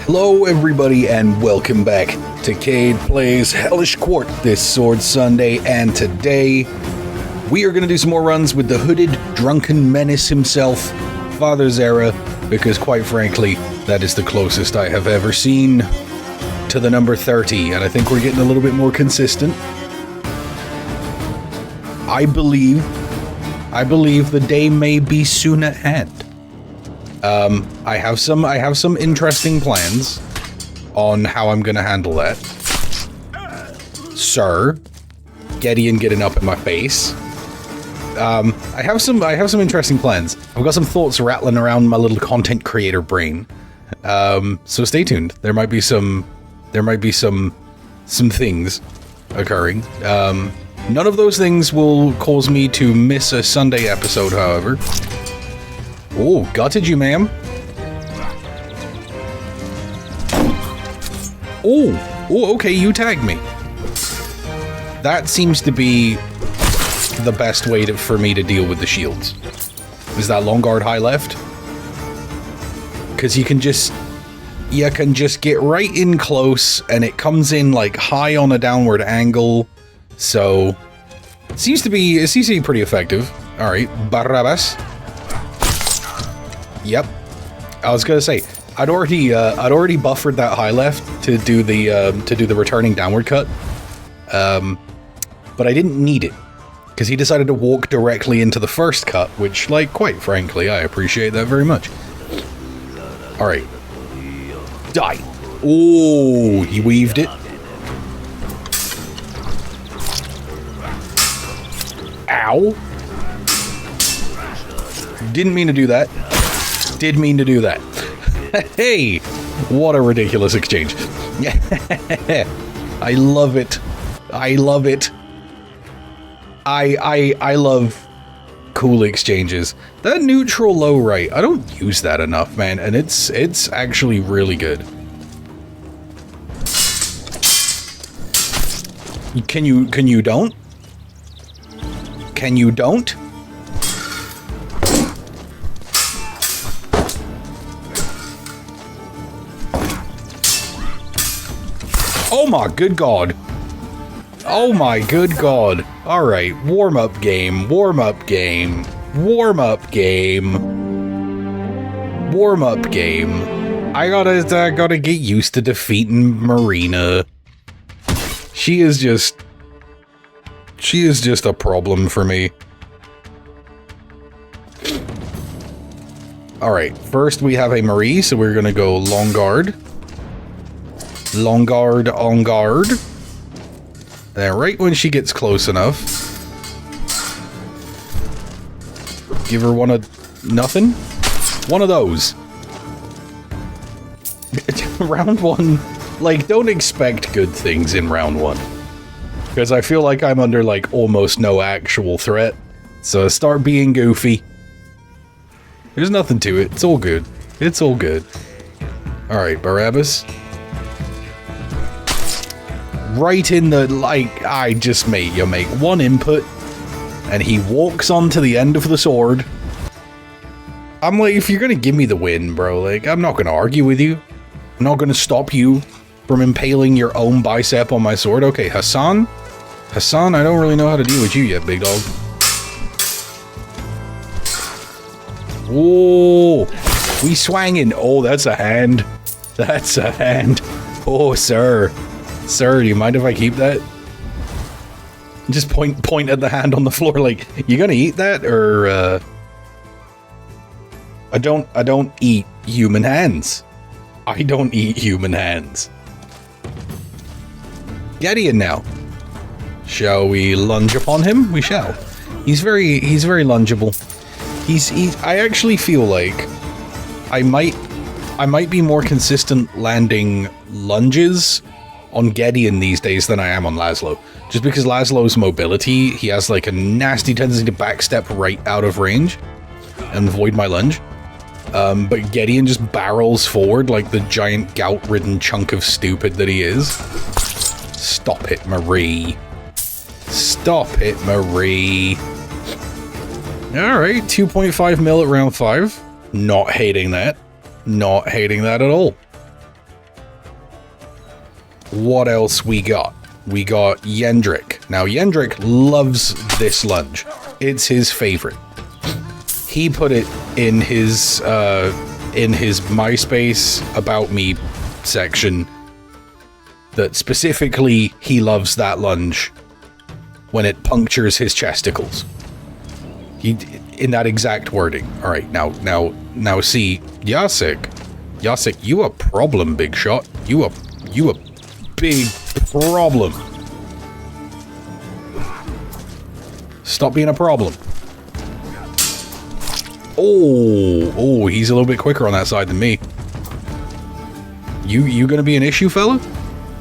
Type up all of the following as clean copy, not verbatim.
Hello everybody and welcome back to Kade Plays Hellish Quart this Sword Sunday, and today we are going to do some more runs with the hooded drunken menace himself, Father Zera, because quite frankly that is the closest I have ever seen to the number 30, and I think we're getting a little bit more consistent. I believe the day may be soon at hand. I have some interesting plans on how I'm gonna handle that. Sir, Gideon getting up in my face. I have some interesting plans. I've got some thoughts rattling around my little content creator brain. So stay tuned. There might be some things occurring. None of those things will cause me to miss a Sunday episode, however. Oh, gutted you, ma'am. Oh, okay, you tagged me. That seems to be the best way for me to deal with the shields. Is that long guard high left? Because you can just get right in close, and it comes in like high on a downward angle. So it seems to be pretty effective. All right, Barabbas. Yep, I was gonna say I'd already buffered that high left to do the returning downward cut, but I didn't need it because he decided to walk directly into the first cut, which, like, quite frankly, I appreciate that very much. All right, die. Oh, he weaved it. Ow! Didn't mean to do that. Did mean to do that. Hey, what a ridiculous exchange. I love it. I love it. I love cool exchanges. That neutral low right, I don't use that enough, man, and it's actually really good. Can you don't? Can you don't? Oh my good god. Oh my good god. Alright, warm-up game, warm-up game, warm-up game, warm-up game. I gotta get used to defeating Marina. She is just a problem for me. Alright, first we have a Marie, so we're gonna go long guard. Long guard on guard. Then right when she gets close enough, give her one of nothing. One of those. Round one, like, don't expect good things in round one, because I feel like I'm under like almost no actual threat. So start being goofy. There's nothing to it. It's all good. It's all good. All right, Barabbas. Right in the, like, you make one input, and he walks onto the end of the sword. I'm like, if you're gonna give me the win, bro, like, I'm not gonna argue with you. I'm not gonna stop you from impaling your own bicep on my sword. Okay, Hassan, I don't really know how to deal with you yet, big dog. Whoa, we swanging. Oh, that's a hand. That's a hand. Oh, sir. Sir, do you mind if I keep that? Just point at the hand on the floor like, you gonna eat that, or I don't eat human hands. I don't eat human hands. Gideon now. Shall we lunge upon him? We shall. He's very lungeable. I actually feel like I might be more consistent landing lunges on Gideon these days than I am on Laszlo. Just because Laszlo's mobility, he has like a nasty tendency to backstep right out of range and avoid my lunge. But Gideon just barrels forward like the giant gout-ridden chunk of stupid that he is. Stop it, Marie. Stop it, Marie. Alright, 2.5 mil at round 5. Not hating that. Not hating that at all. What else we got? We got Yendrick. Now, Yendrick loves this lunge. It's his favorite. He put it in his MySpace About Me section that specifically he loves that lunge when it punctures his chesticles. He, in that exact wording. All right, now see, Yasik, you a problem, big shot. You a big problem. Stop being a problem. Oh, he's a little bit quicker on that side than me. You gonna be an issue, fella?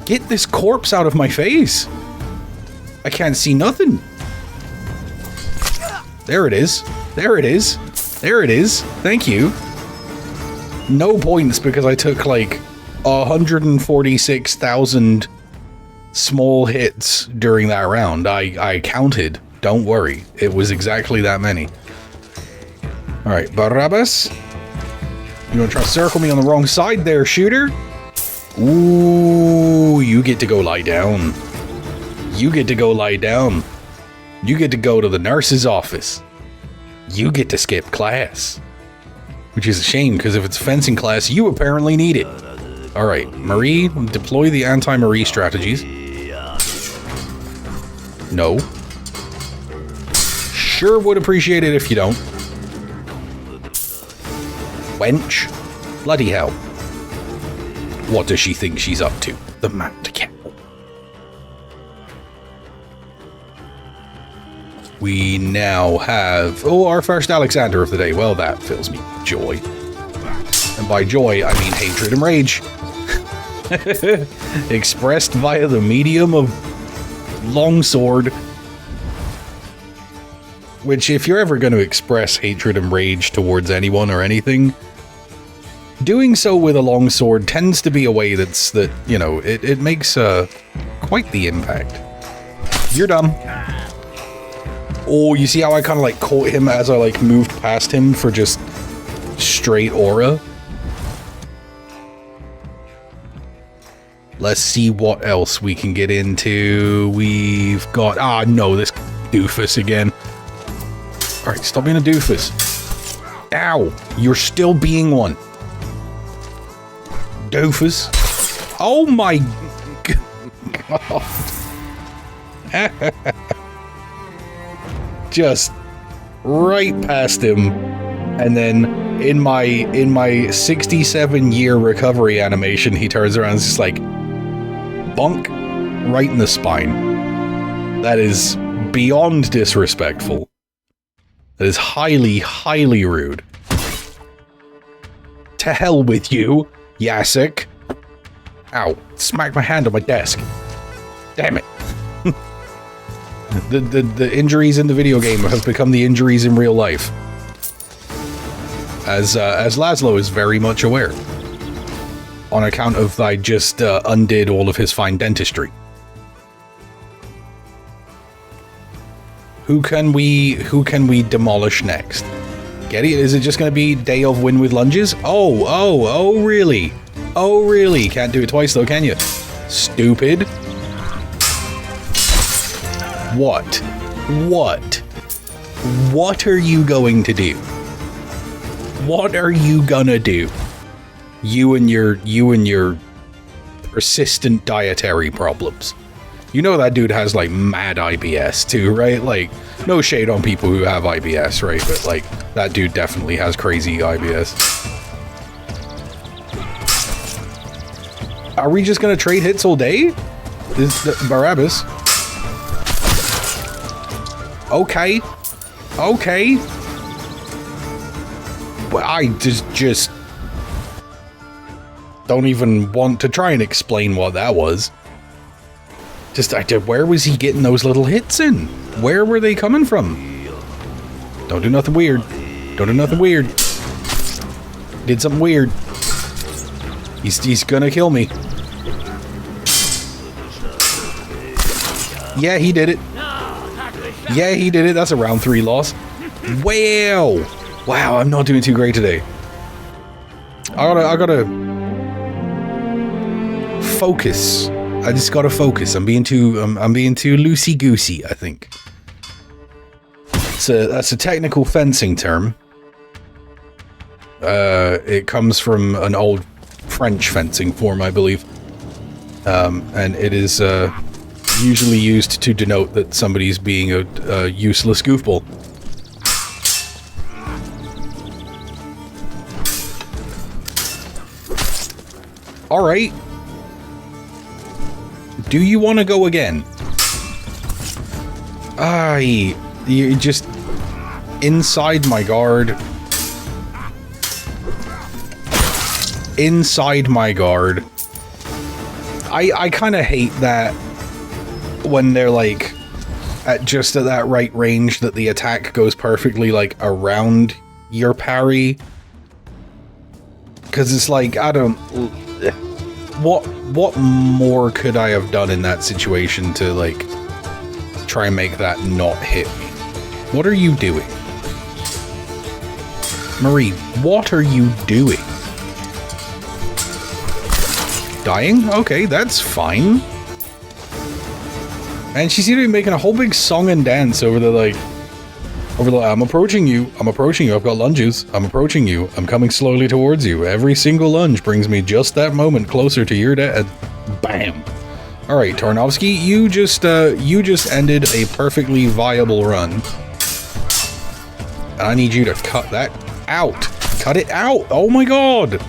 Get this corpse out of my face. I can't see nothing. There it is. There it is. There it is. Thank you. No points because I took like 146,000 small hits during that round. I counted. Don't worry. It was exactly that many. Alright, Barabbas. You want to try to circle me on the wrong side there, shooter? Ooh, you get to go lie down. You get to go lie down. You get to go to the nurse's office. You get to skip class. Which is a shame, because if it's fencing class, you apparently need it. Alright, Marie, deploy the anti-Marie strategies. No. Sure would appreciate it if you don't. Wench. Bloody hell. What does she think she's up to? The mad cow. We now have... Oh, our first Alexander of the day. Well, that fills me with joy. And by joy, I mean hatred and rage. Expressed via the medium of longsword. Which, if you're ever going to express hatred and rage towards anyone or anything, doing so with a longsword tends to be a way that, you know, it makes quite the impact. You're dumb. Oh, you see how I kind of like caught him as I like moved past him for just straight aura? Let's see what else we can get into. We've got... Ah, no, this doofus again. Alright, stop being a doofus. Ow! You're still being one. Doofus. Oh my god. Just right past him. And then in my 67-year recovery animation, he turns around and is just like, bonk, right in the spine. That is beyond disrespectful. That is highly, highly rude. To hell with you, Yasik. Ow, smacked my hand on my desk. Damn it. The injuries in the video game have become the injuries in real life. As Laszlo is very much aware. On account of I just undid all of his fine dentistry. Who can we demolish next? Getty, is it just going to be Day of Win with lunges? Oh, really? Oh, really? Can't do it twice though, can you? Stupid. What? What are you going to do? What are you gonna do? You and your persistent dietary problems. You know that dude has like mad IBS too, right? Like, no shade on people who have IBS, right? But like, that dude definitely has crazy IBS. Are we just gonna trade hits all day? Is the Barabbas? Okay. But I just don't even want to try and explain what that was. Where was he getting those little hits in? Where were they coming from? Don't do nothing weird. Don't do nothing weird. Did something weird. He's gonna kill me. Yeah, he did it. Yeah, he did it. That's a round 3 loss. Wow, I'm not doing too great today. I gotta focus. I just gotta focus. I'm being too loosey goosey, I think. So that's a technical fencing term. It comes from an old French fencing form, I believe. And it is usually used to denote that somebody's being a useless goofball. Alright. Do you want to go again? You just... Inside my guard. Inside my guard. I kind of hate that when they're like just at that right range that the attack goes perfectly like around your parry. Because it's like, I don't... What more could I have done in that situation to like try and make that not hit me? What are you doing? Marie, what are you doing? Dying? Okay, that's fine. And she seemed to be making a whole big song and dance over the, like... I'm approaching you, I've got lunges, I'm approaching you, I'm coming slowly towards you. Every single lunge brings me just that moment closer to your death. Bam! Alright, Tarnovsky, you just ended a perfectly viable run. I need you to cut that out. Cut it out! Oh my god!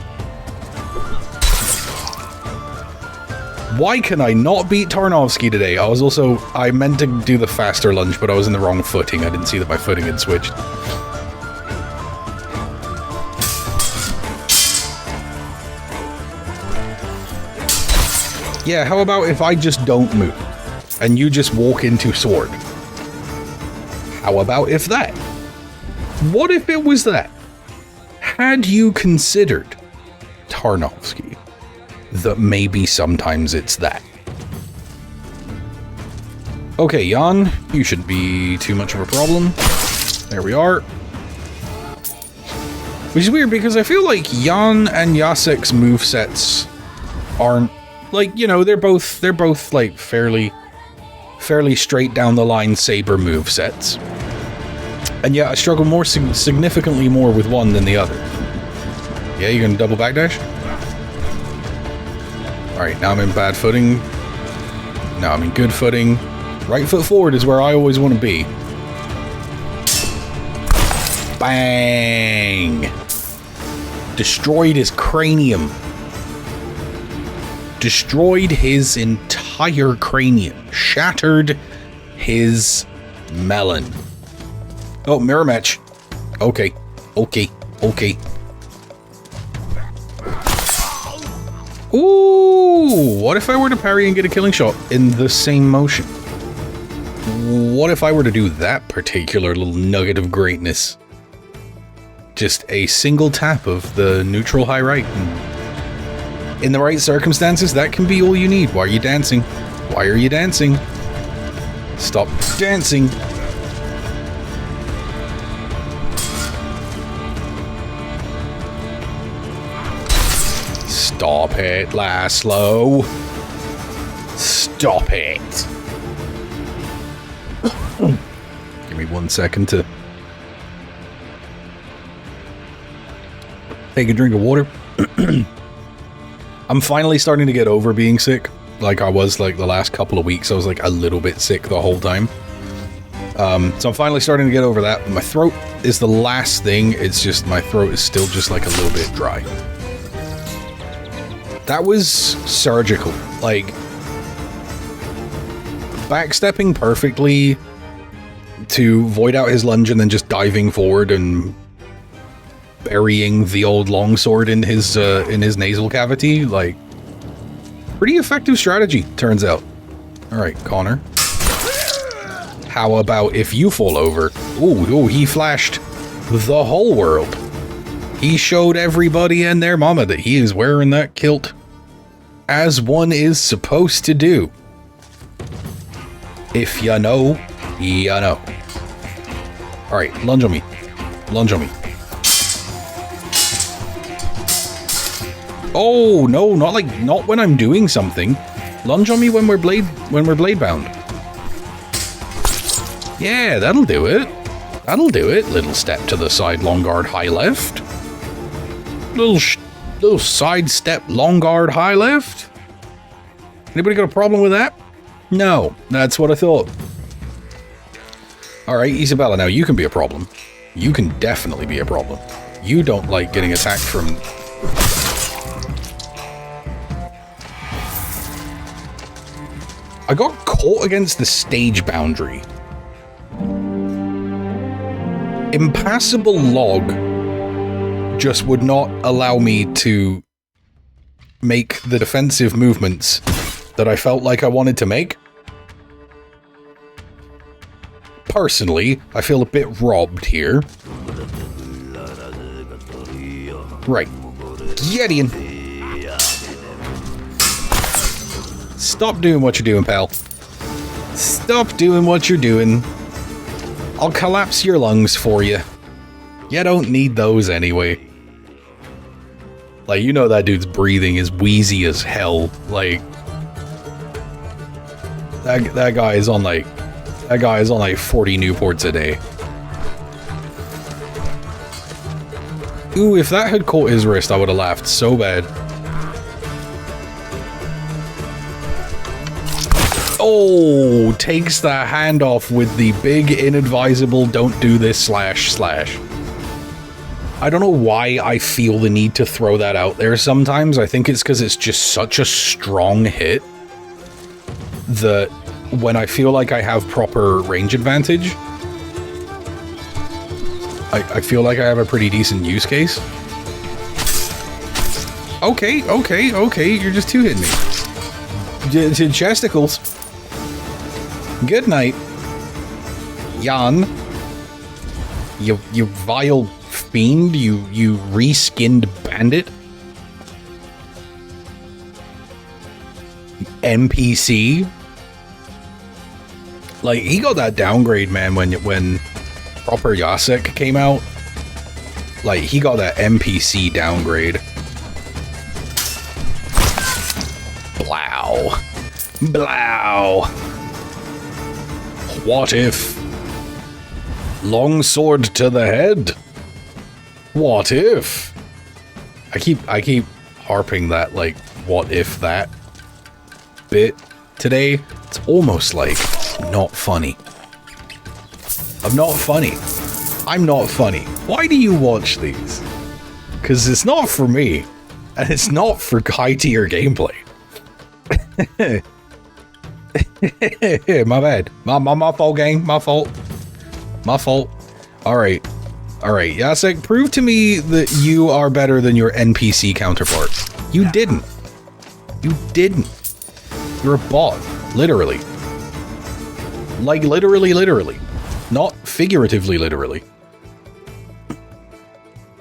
Why can I not beat Tarnovsky today? I meant to do the faster lunge, but I was in the wrong footing. I didn't see that my footing had switched. Yeah, how about if I just don't move, and you just walk into sword? How about if that? What if it was that? Had you considered, Tarnovsky, that maybe sometimes it's that? Okay, Jan, you shouldn't be too much of a problem. There we are. Which is weird because I feel like Jan and Jasek's movesets aren't like, you know, they're both like fairly straight down the line saber movesets. And yet I struggle more significantly more with one than the other. Yeah, you're gonna double backdash? Alright, now I'm in bad footing. Now I'm in good footing. Right foot forward is where I always want to be. Bang! Destroyed his cranium. Destroyed his entire cranium. Shattered his melon. Oh, mirror match. Okay. Okay. Okay. Ooh! What if I were to parry and get a killing shot in the same motion? What if I were to do that particular little nugget of greatness? Just a single tap of the neutral high right. In the right circumstances, that can be all you need. Why are you dancing? Why are you dancing? Stop dancing. Stop it, Laszlo. Stop it. Give me 1 second to take a drink of water. I'm finally starting to get over being sick. Like I was like the last couple of weeks. I was like a little bit sick the whole time. So I'm finally starting to get over that. My throat is the last thing. It's just my throat is still just like a little bit dry. That was surgical. Like backstepping perfectly to void out his lunge and then just diving forward and burying the old longsword in his nasal cavity. Like, pretty effective strategy, turns out. Alright, Connor. How about if you fall over? Ooh, he flashed the whole world. He showed everybody and their mama that he is wearing that kilt as one is supposed to do. If you know, you know. Alright, lunge on me. Lunge on me. Oh, no, not when I'm doing something. Lunge on me when we're blade bound. Yeah, that'll do it. That'll do it. Little step to the side, long guard, high left. Little side step, long guard, high left. Anybody got a problem with that? No, that's what I thought. All right, Isabella, now you can be a problem. You can definitely be a problem. You don't like getting attacked from... I got caught against the stage boundary. Impassable log just would not allow me to make the defensive movements that I felt like I wanted to make. Personally, I feel a bit robbed here. Right. Gideon. Stop doing what you're doing, pal. Stop doing what you're doing. I'll collapse your lungs for you. You don't need those anyway. Like, you know that dude's breathing is wheezy as hell. Like, that guy is on like 40 Newports a day. Ooh, if that had caught his wrist, I would have laughed so bad. Oh, takes the hand off with the big inadvisable don't do this slash. I don't know why I feel the need to throw that out there sometimes. I think it's because it's just such a strong hit that when I feel like I have proper range advantage, I feel like I have a pretty decent use case. Okay, you're just two-hitting me. Chesticles. Good night. Jan. You vile fiend, you reskinned bandit. NPC. Like, he got that downgrade, man, when proper Yasek came out. Like, he got that NPC downgrade. Blow. Blow. What if? Long sword to the head. What if? I keep harping that, like, what if that bit today. It's almost like not funny. I'm not funny. I'm not funny. Why do you watch these? Because it's not for me. And it's not for high tier gameplay. My bad. My fault, gang. My fault. Alright, Yasek, prove to me that you are better than your NPC counterparts. You didn't. You're a bot. Literally. Like, literally. Not figuratively, literally.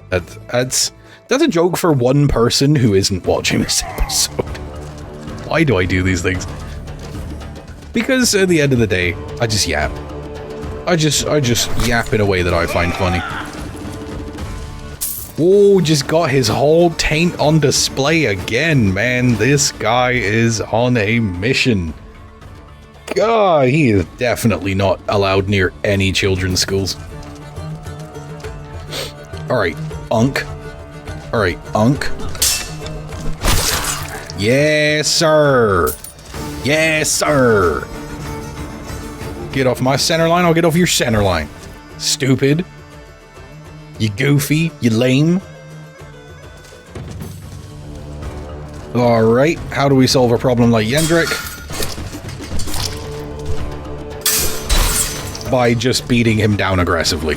That's a joke for one person who isn't watching this episode. Why do I do these things? Because at the end of the day, I just yap. I just yap in a way that I find funny. Oh, just got his whole taint on display again, man. This guy is on a mission. God, he is definitely not allowed near any children's schools. Alright, Unk. Yes, sir. Get off my center line, I'll get off your center line. Stupid. You goofy, you lame. Alright, how do we solve a problem like Yendrick? By just beating him down aggressively.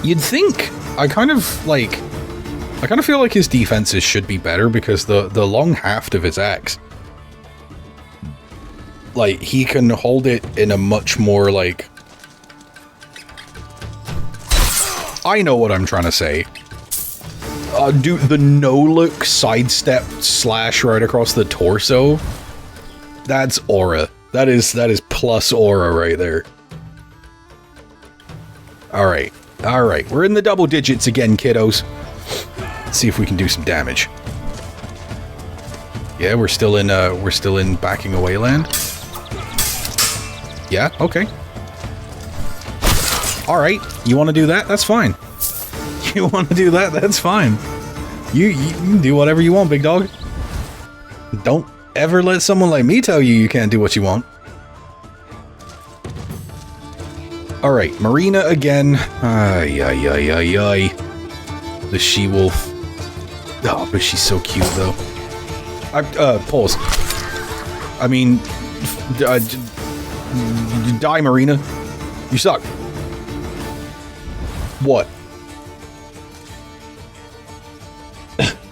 You'd think, I kind of feel like his defenses should be better because the long haft of his axe, like, he can hold it in a much more, like... I know what I'm trying to say. Dude, the no-look sidestep slash right across the torso, that's aura. That is plus aura right there. Alright, we're in the double digits again, kiddos. See if we can do some damage. Yeah, we're still in backing away land. Yeah, okay. Alright, you want to do that? That's fine. You want to do that? That's fine. You can do whatever you want, big dog. Don't ever let someone like me tell you can't do what you want. Alright, Marina again. Ay, ay, ay, ay, ay. The she-wolf. Oh, but she's so cute, though. Pause. I mean, die, Marina. You suck. What? I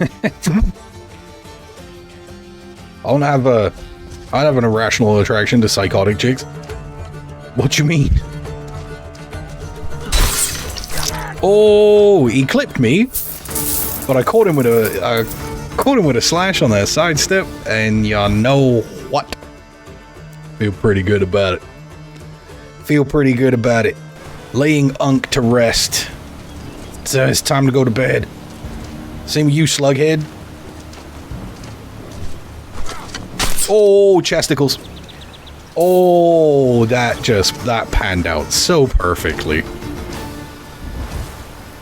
don't have an irrational attraction to psychotic chicks. What you mean? Oh, he clipped me, but I caught him with a slash on that sidestep, and you know what? Feel pretty good about it. Feel pretty good about it. Laying Unk to rest. So it's time to go to bed. Same with you, Slughead. Oh, chesticles. Oh, that panned out so perfectly.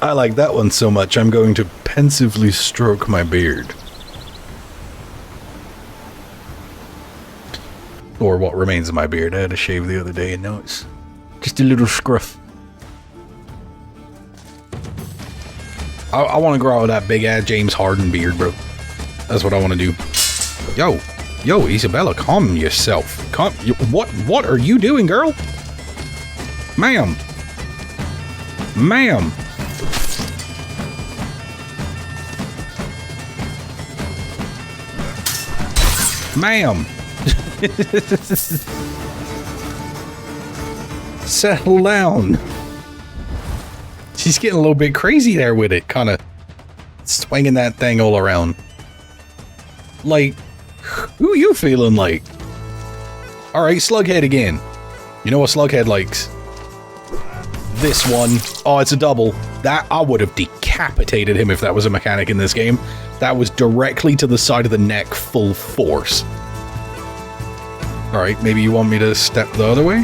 I like that one so much, I'm going to pensively stroke my beard. Or what remains of my beard. I had a shave the other day and now it's just a little scruff. I want to grow out that big ass James Harden beard, bro. That's what I want to do. Yo, Isabella, calm yourself. What are you doing, girl? Ma'am. Ma'am. Ma'am. Settle down. She's getting a little bit crazy there with it, kind of swinging that thing all around. Like, who you feeling like? Alright, Slughead again. You know what Slughead likes? This one. Oh, it's a double. That, I would have decapitated him if that was a mechanic in this game. That was directly to the side of the neck, full force. Alright, maybe you want me to step the other way?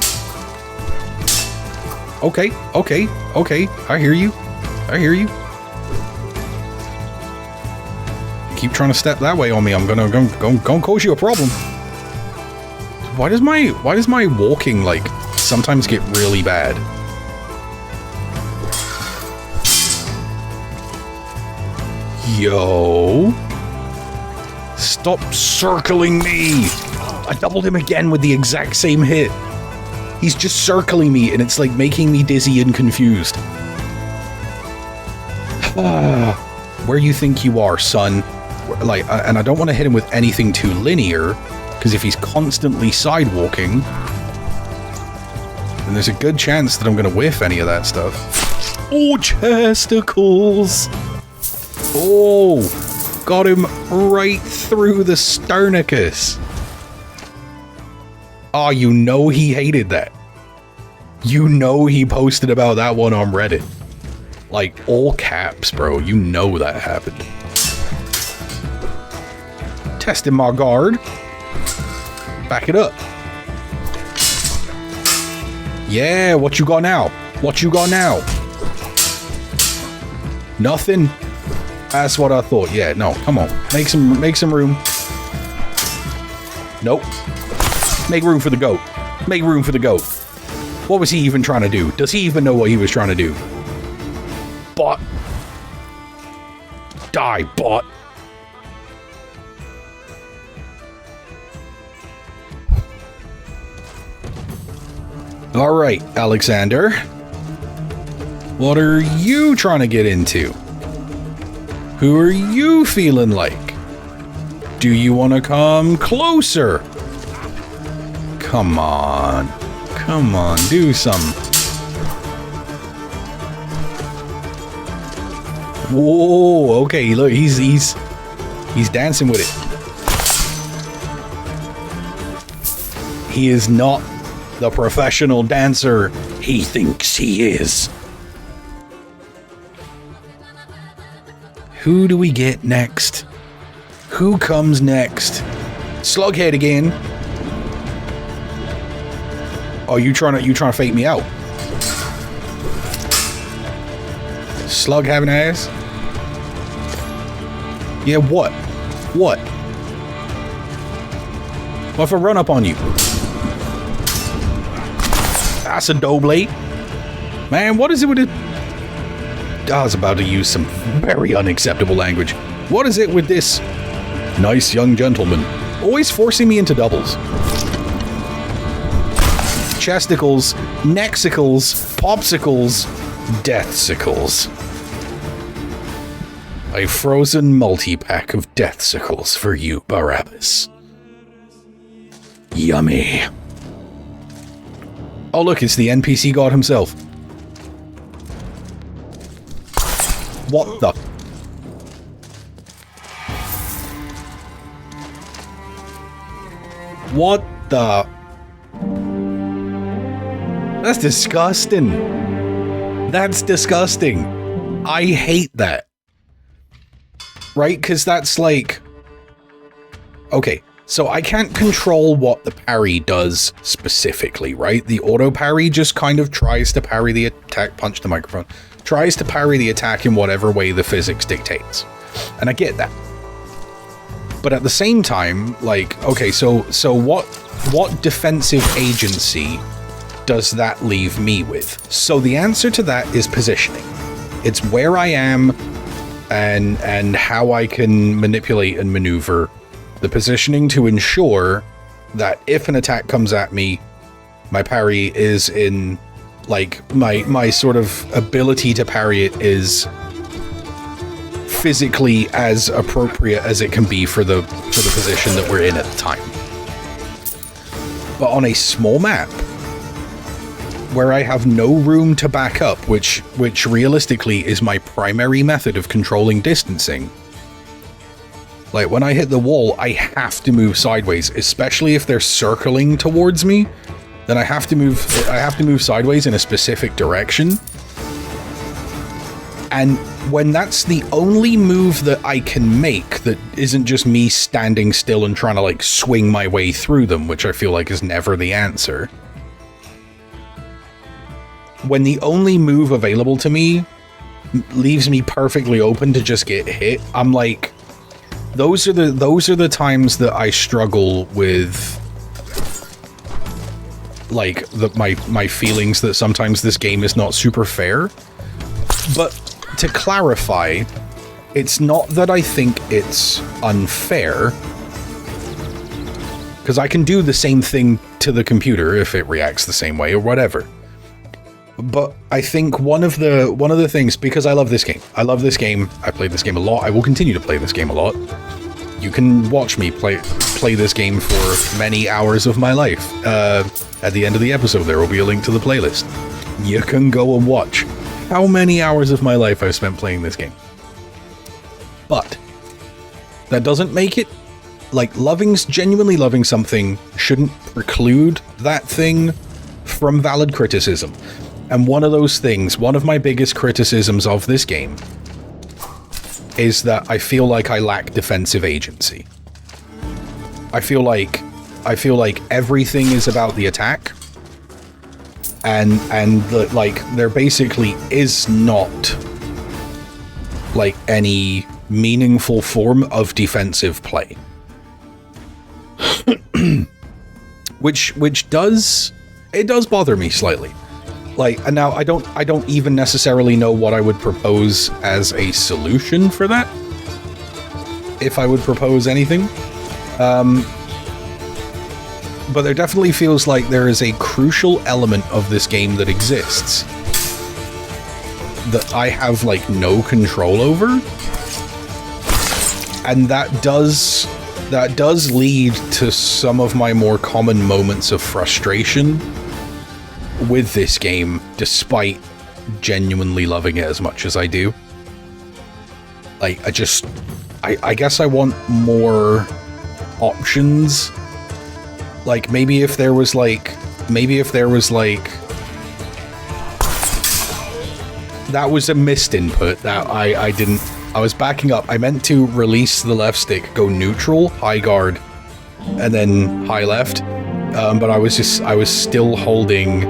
Okay. I hear you. Keep trying to step that way on me. I'm gonna cause you a problem. Why does my walking, like, sometimes get really bad? Yo. Stop circling me. I doubled him again with the exact same hit. He's just circling me, and it's like making me dizzy and confused. Where you think you are, son? Like, and I don't want to hit him with anything too linear, because if he's constantly sidewalking, then there's a good chance that I'm going to whiff any of that stuff. Oh, chesticles! Oh, got him right through the sternacus. Oh, you know he hated that. You know he posted about that one on Reddit. Like, all caps, bro. You know that happened. Testing my guard. Back it up. Yeah, what you got now? What you got now? Nothing? That's what I thought. Yeah, no, come on. Make some room. Nope. Make room for the goat. Make room for the goat. What was he even trying to do? Does he even know what he was trying to do? Bot. Die, bot. Alright, Alexander. What are you trying to get into? Who are you feeling like? Do you want to come closer? Come on. Come on, do something. Whoa, okay, look, he's dancing with it. He is not the professional dancer he thinks he is. Who do we get next? Who comes next? Slughead again. Oh, you trying to fake me out? Slug having ass? Yeah, what? What? What if I run up on you? That's a doughblade. Man, what is it with it? I was about to use some very unacceptable language. What is it with this nice young gentleman always forcing me into doubles? Chesticles, nexicles, popsicles, deathsicles. A frozen multi-pack of deathsicles for you, Barabbas. Yummy. Oh look, it's the NPC god himself. What the? What the? That's disgusting. That's disgusting. I hate that. Right? Because that's like... Okay, so I can't control what the parry does specifically, right? The auto parry just kind of tries to parry the attack, punch the microphone, tries to parry the attack in whatever way the physics dictates. And I get that. But at the same time, like, okay, so what defensive agency does that leave me with? So the answer to that is positioning. It's where I am and how I can manipulate and maneuver the positioning to ensure that if an attack comes at me, my parry is in, like, my sort of ability to parry it is physically as appropriate as it can be for the position that we're in at the time. But on a small map, where I have no room to back up, which realistically is my primary method of controlling distancing, like when I hit the wall, I have to move sideways, especially if they're circling towards me. Then I have to move sideways in a specific direction. And when that's the only move that I can make that isn't just me standing still and trying to like swing my way through them, which I feel like is never the answer. When the only move available to me leaves me perfectly open to just get hit, I'm like, those are the times that I struggle with, like, my feelings that sometimes this game is not super fair. But to clarify, it's not that I think it's unfair, because I can do the same thing to the computer if it reacts the same way or whatever. But I think one of the things, because I love this game. I love this game. I played this game a lot. I will continue to play this game a lot. You can watch me play this game for many hours of my life. At the end of the episode, there will be a link to the playlist. You can go and watch how many hours of my life I've spent playing this game. But that doesn't make it, like, genuinely loving something shouldn't preclude that thing from valid criticism. And one of those things, one of my biggest criticisms of this game is that I feel like I lack defensive agency. I feel like everything is about the attack, and like there basically is not like any meaningful form of defensive play. which does bother me slightly. Like, and now I don't even necessarily know what I would propose as a solution for that, if I would propose anything. But there definitely feels like there is a crucial element of this game that exists that I have, like, no control over. And that does lead to some of my more common moments of frustration with this game, despite genuinely loving it as much as I do. Like, I guess I want more options. Like, maybe if there was like, that was a missed input. That I didn't. I was backing up. I meant to release the left stick, go neutral, high guard, and then high left. But I was still holding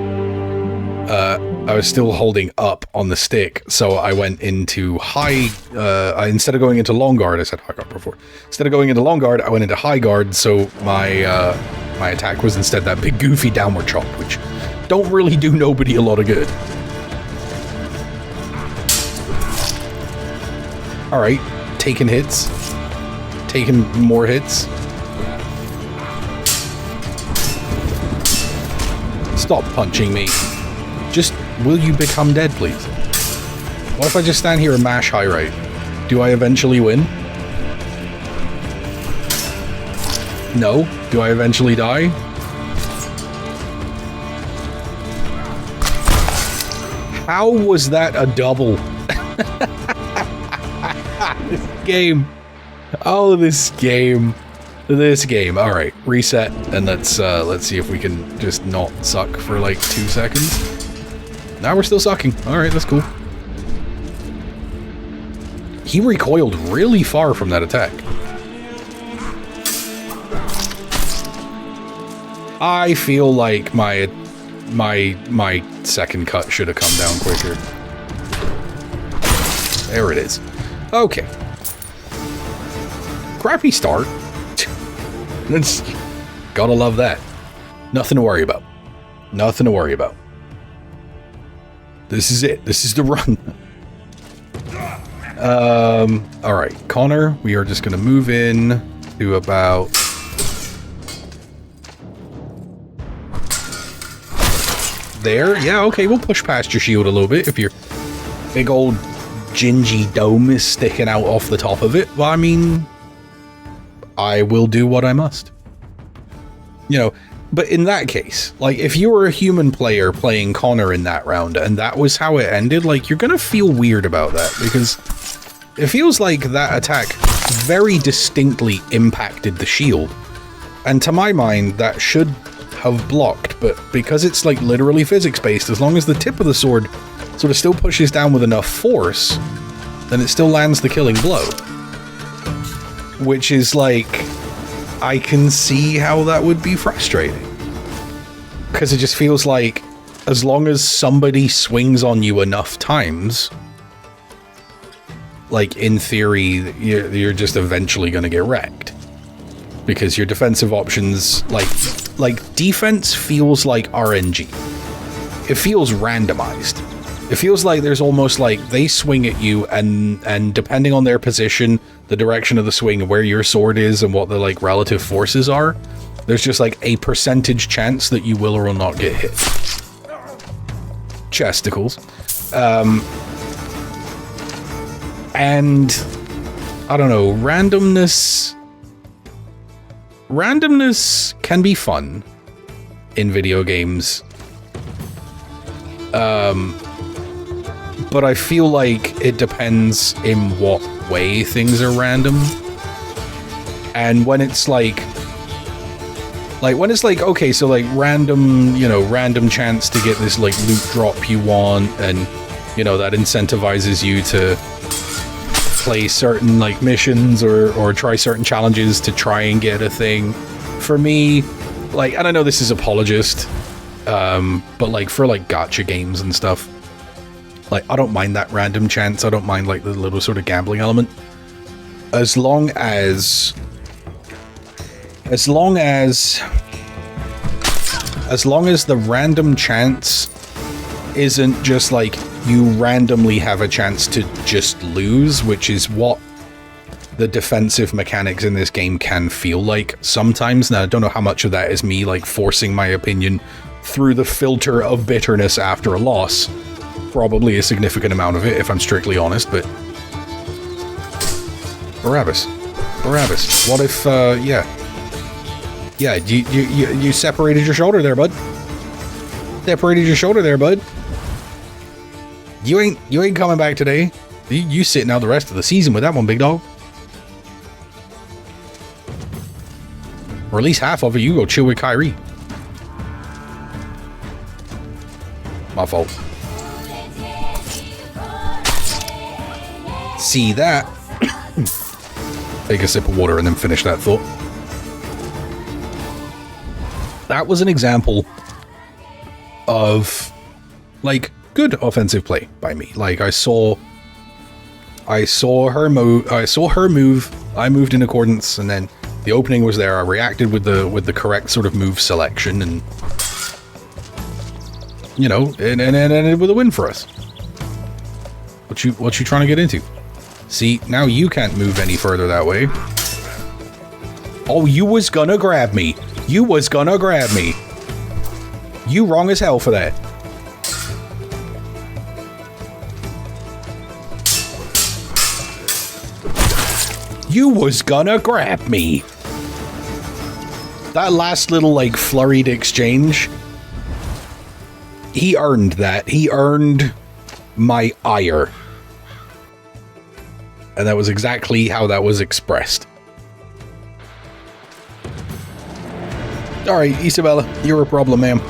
up on the stick, so I went into high, instead of going into long guard, I said high guard before. Instead of going into long guard, I went into high guard, so my my attack was instead that big goofy downward chop, which don't really do nobody a lot of good. Alright, taking hits. Taking more hits. Stop punching me. Just, will you become dead, please? What if I just stand here and mash high right? Do I eventually win? No. Do I eventually die? How was that a double? This game. Oh, this game. This game. All right, reset, and let's see if we can just not suck for like 2 seconds. Now we're still sucking. All right, that's cool. He recoiled really far from that attack. I feel like my second cut should have come down quicker. There it is. Okay. Crappy start. That's, gotta love that. Nothing to worry about. Nothing to worry about. This is it. This is the run. Alright, Connor, we are just gonna move in to about... there? Yeah, okay, we'll push past your shield a little bit if your big old gingy dome is sticking out off the top of it. Well, I mean, I will do what I must. You know, but in that case, like, if you were a human player playing Connor in that round and that was how it ended, like, you're gonna feel weird about that, because it feels like that attack very distinctly impacted the shield. And to my mind, that should have blocked, but because it's like literally physics-based, as long as the tip of the sword sort of still pushes down with enough force, then it still lands the killing blow. Which is like, I can see how that would be frustrating. Because it just feels like, as long as somebody swings on you enough times, like, in theory, you're just eventually going to get wrecked. Because your defensive options, like defense feels like RNG. It feels randomized. It feels like there's almost like they swing at you and depending on their position, the direction of the swing, where your sword is and what the like relative forces are, there's just like a percentage chance that you will or will not get hit. Chesticles. And I don't know, randomness can be fun in video games. But I feel like it depends in what way things are random. And when it's like when it's like, okay, so like random, you know, random chance to get this like loot drop you want, and you know, that incentivizes you to play certain like missions or try certain challenges to try and get a thing. For me, like, and I know this is apologist, but like for like gacha games and stuff, like I don't mind that random chance. I don't mind like the little sort of gambling element, as long as the random chance isn't just like you randomly have a chance to just lose, which is what the defensive mechanics in this game can feel like sometimes. Now, I don't know how much of that is me like forcing my opinion through the filter of bitterness after a loss. Probably a significant amount of it, if I'm strictly honest, but... Barabbas. What if, yeah, you separated your shoulder there, bud. You ain't coming back today. You sitting out the rest of the season with that one, big dog. Or at least half of it, you go chill with Kyrie. My fault. See that? Take a sip of water and then finish that thought. That was an example of, like, good offensive play by me. Like, I saw her move. I moved in accordance, and then the opening was there. I reacted with the correct sort of move selection, and you know, and ended with a win for us. What you trying to get into? See, now you can't move any further that way. Oh, you was gonna grab me. You was gonna grab me. You wrong as hell for that. You was gonna grab me. That last little, like, flurried exchange, he earned that. He earned my ire. And that was exactly how that was expressed. Alright, Isabella, you're a problem, ma'am.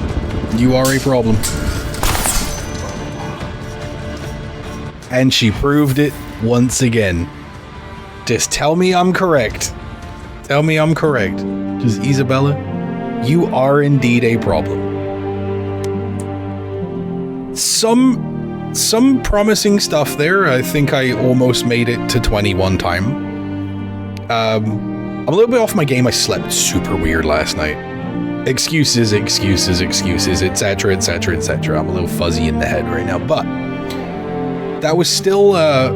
You are a problem. And she proved it once again. Just tell me I'm correct. Tell me I'm correct. Just, Isabella, you are indeed a problem. Some promising stuff there. I think I almost made it to 21 time. I'm a little bit off my game. I slept super weird last night. Excuses, etc, etc, etc. I'm a little fuzzy in the head right now, but that was still, I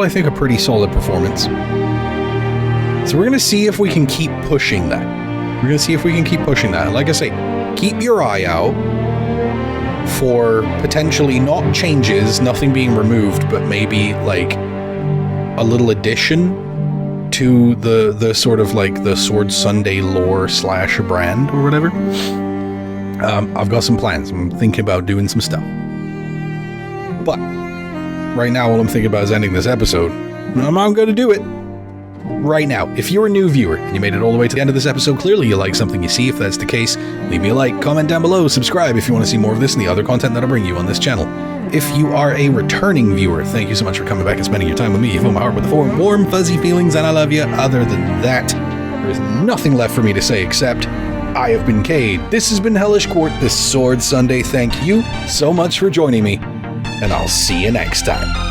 think, a pretty solid performance. So we're gonna see if we can keep pushing that. Like I say, keep your eye out for potentially not changes, nothing being removed, but maybe like a little addition to the sort of like the Sword Sunday lore / brand or whatever. I've got some plans. I'm thinking about doing some stuff. But right now, all I'm thinking about is ending this episode. I'm not going to do it right now. If you're a new viewer and you made it all the way to the end of this episode, clearly you like something you see. If that's the case, leave me a like, comment down below, subscribe if you want to see more of this and the other content that I bring you on this channel. If you are a returning viewer, thank you so much for coming back and spending your time with me. You fill my heart with warm, fuzzy feelings, and I love you. Other than that, there is nothing left for me to say except I have been Kade. This has been Hellish Quart, this Sword Sunday. Thank you so much for joining me, and I'll see you next time.